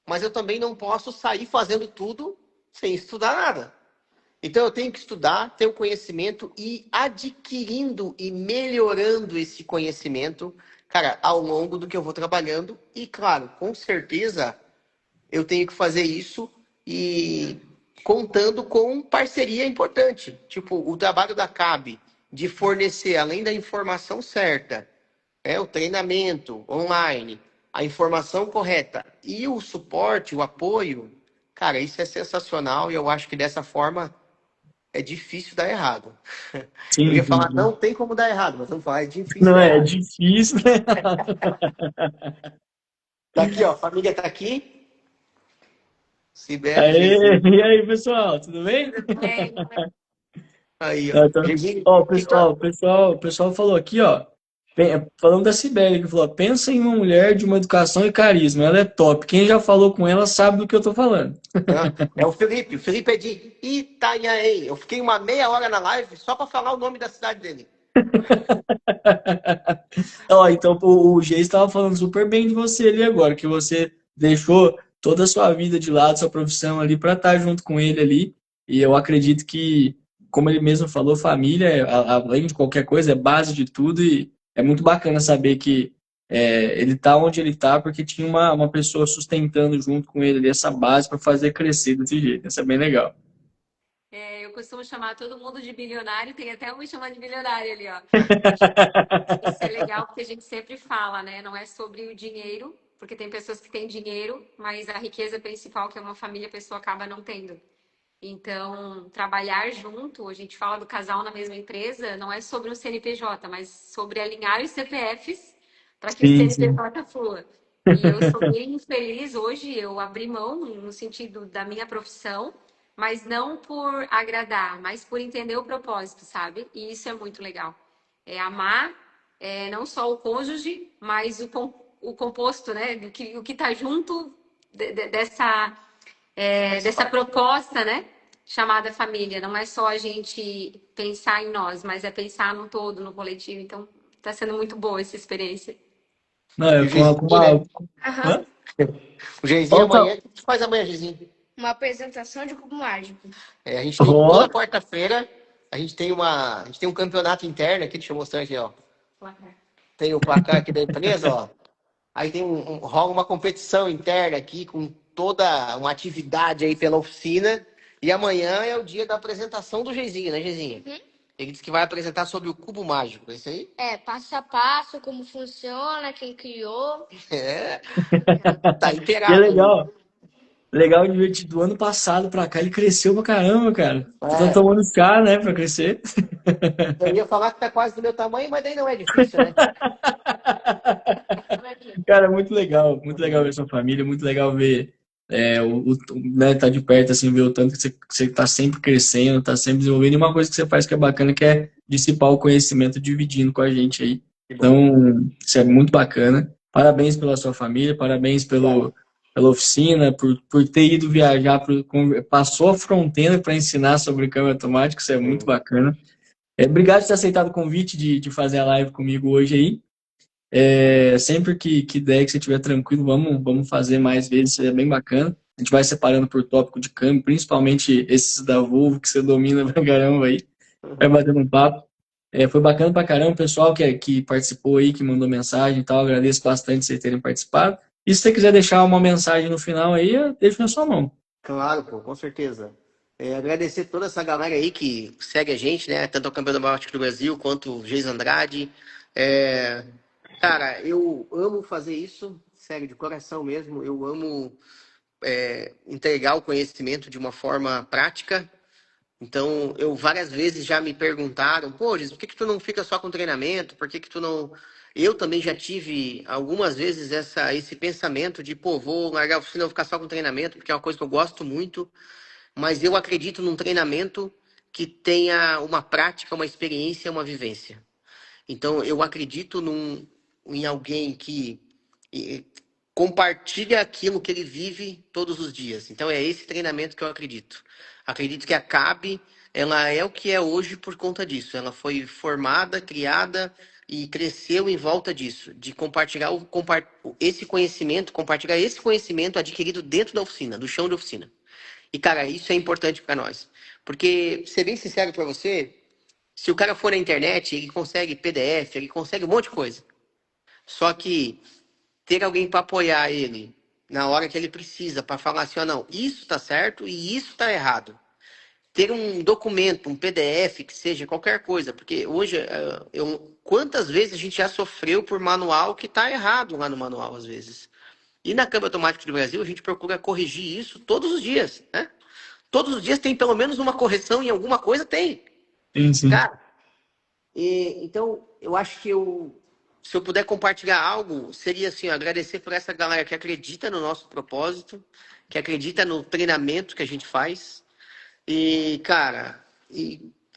mas eu também não posso sair fazendo tudo sem estudar nada. Então eu tenho que estudar, ter o conhecimento e ir adquirindo e melhorando esse conhecimento, cara, ao longo do que eu vou trabalhando. E claro, com certeza eu tenho que fazer isso e contando com parceria importante. Tipo, o trabalho da CAB de fornecer, além da informação certa, o treinamento online, a informação correta e o suporte, o apoio, cara, isso é sensacional e eu acho que dessa forma é difícil dar errado. Eu Sim, ia sim, falar, sim. não tem como dar errado, mas vamos falar, é difícil Não, dar é errado. difícil, né? Daqui, ó, a família tá aqui. Sibeli, Aê, Geizinho. e aí, pessoal, tudo bem? Aí, ó. Não, então, Geizinho, ó, que tá... o pessoal falou aqui, ó, falando da Sibeli, que falou, pensa em uma mulher de uma educação e carisma, ela é top. Quem já falou com ela sabe do que eu tô falando. É o Felipe. O Felipe é de Itanhaém. Eu fiquei uma meia hora na live só para falar o nome da cidade dele. Ó, então o G estava falando super bem de você ali agora, que você deixou toda a sua vida de lado, sua profissão ali para estar junto com ele ali. E eu acredito que, como ele mesmo falou, família, além de qualquer coisa, é base de tudo e é muito bacana saber que ele tá onde ele tá porque tinha uma pessoa sustentando junto com ele ali essa base para fazer crescer desse jeito. Isso é bem legal. Eu costumo chamar todo mundo de bilionário, tem até um me chamando de bilionário ali, ó. Isso é legal porque a gente sempre fala, né? Não é sobre o dinheiro, porque tem pessoas que têm dinheiro, mas a riqueza principal, que é uma família, a pessoa acaba não tendo. Então, trabalhar junto, a gente fala do casal na mesma empresa, não é sobre um CNPJ, mas sobre alinhar os CPFs para que o Sim, sim. CNPJ flua. E eu sou bem feliz hoje, eu abri mão no sentido da minha profissão, mas não por agradar, mas por entender o propósito, sabe? E isso é muito legal. É amar não só o cônjuge, mas o composto, né? O que está junto dessa proposta, né? Chamada família. Não é só a gente pensar em nós, mas é pensar no todo, no coletivo. Então, está sendo muito boa essa experiência. Não, E é o com uma, Geizinho, com né? uma... Aham. Hã? O Geizinho Falta... amanhã, o que tu faz amanhã, Geizinho? Uma apresentação de cubo mágico. A gente tem Ó, toda quarta-feira, a gente tem um campeonato interno aqui, deixa eu mostrar aqui, ó. Tem o placar aqui da empresa, ó. Aí tem rola uma competição interna aqui com toda uma atividade aí pela oficina. E amanhã é o dia da apresentação do Geizinho, né, Geizinho? Ele disse que vai apresentar sobre o cubo mágico, é isso aí? Passo a passo, como funciona, quem criou. É, tá que inteirado aí. legal. Legal e divertido. Do ano passado pra cá ele cresceu pra caramba, cara. Tu tá É, tomando chá, né, pra crescer. eu ia falar que tá quase do meu tamanho, mas daí não é difícil, né? Cara, muito legal ver sua família, muito legal ver né, tá de perto, assim, ver o tanto que você tá sempre crescendo, tá sempre desenvolvendo. E uma coisa que você faz que é bacana, que é dissipar o conhecimento, dividindo com a gente aí. Que bom. Então, isso é muito bacana. Parabéns pela sua família, parabéns pela oficina, por ter ido viajar, passou a fronteira para ensinar sobre câmbio automático, isso é muito bacana. Obrigado por ter aceitado o convite de fazer a live comigo hoje aí. Sempre que der, que você estiver tranquilo, vamos fazer mais vezes, isso é bem bacana. A gente vai separando por tópico de câmbio, principalmente esses da Volvo, que você domina pra caramba aí. Vai batendo um papo. Foi bacana pra caramba, o pessoal que participou aí, que mandou mensagem e tal, agradeço bastante vocês terem participado. E se você quiser deixar uma mensagem no final aí, eu deixo na sua mão. Claro, pô, com certeza. Agradecer toda essa galera aí que segue a gente, né? Tanto o Campeonato do Brasil quanto o Geis Andrade. É, Cara, eu amo fazer isso, sério, de coração mesmo. Eu amo entregar o conhecimento de uma forma prática. Então, eu várias vezes já me perguntaram, pô, Giz, por que que tu não fica só com treinamento? Por que que tu não... Eu também já tive algumas vezes esse pensamento de, pô, vou largar a oficina, vou ficar só com treinamento, porque é uma coisa que eu gosto muito, mas eu acredito num treinamento que tenha uma prática, uma experiência, uma vivência. Então, eu acredito em alguém que compartilha aquilo que ele vive todos os dias. Então, é esse treinamento que eu acredito. Acredito que a CAB, ela é o que é hoje por conta disso. Ela foi formada, criada e cresceu em volta disso, de compartilhar esse conhecimento, compartilhar esse conhecimento adquirido dentro da oficina, do chão de oficina. E, cara, isso é importante para nós. Porque, ser bem sincero para você, se o cara for na internet, ele consegue PDF, ele consegue um monte de coisa. Só que ter alguém para apoiar ele na hora que ele precisa, para falar assim, ó, não, isso está certo e isso está errado. Ter um documento, um PDF, que seja qualquer coisa, porque hoje, quantas vezes a gente já sofreu por manual que está errado lá no manual, às vezes. E na Câmara Automática do Brasil, a gente procura corrigir isso todos os dias, né? Todos os dias tem pelo menos uma correção em alguma coisa, tem. Sim, sim. Cara, então, eu acho que se eu puder compartilhar algo, seria assim, ó, agradecer por essa galera que acredita no nosso propósito, que acredita no treinamento que a gente faz. E, cara,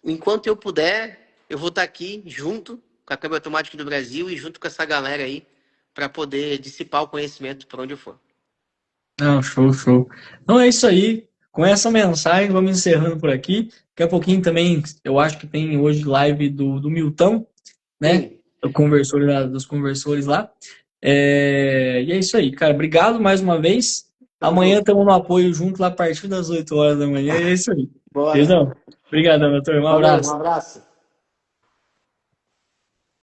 enquanto eu puder, eu vou estar aqui junto com a Câmara Automática do Brasil e junto com essa galera aí, para poder dissipar o conhecimento por onde eu for. Não, show, show. Então é isso aí. Com essa mensagem, vamos encerrando por aqui. Daqui a pouquinho também, eu acho que tem hoje live do Milton, né? Sim. Dos conversores lá. E é isso aí, cara. Obrigado mais uma vez. Tamo Amanhã junto. estamos no apoio junto lá a partir das 8 horas da manhã. É isso aí. Bora. Beleza? Obrigado, doutor. Um Valeu, um abraço. abraço.